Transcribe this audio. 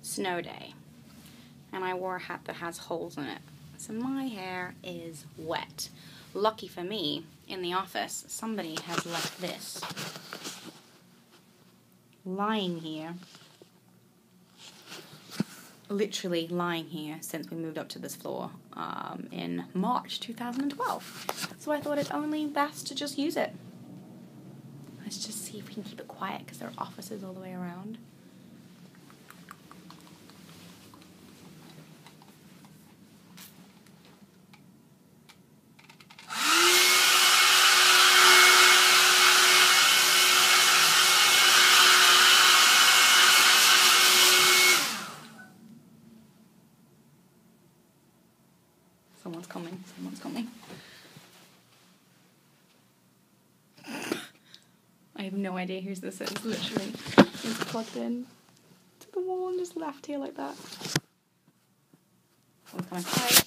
snow day, and I wore a hat that has holes in it. So my hair is wet. Lucky for me, in the office, somebody has left this lying here. Literally lying here since we moved up to this floor in March 2012. So I thought it's only best to just use it. Let's just see if we can keep it quiet because there are offices all the way around. Someone's coming. Someone's coming. I have no idea whose this is, literally. It's plugged in to the wall and just left here like that. Someone's coming. Hi.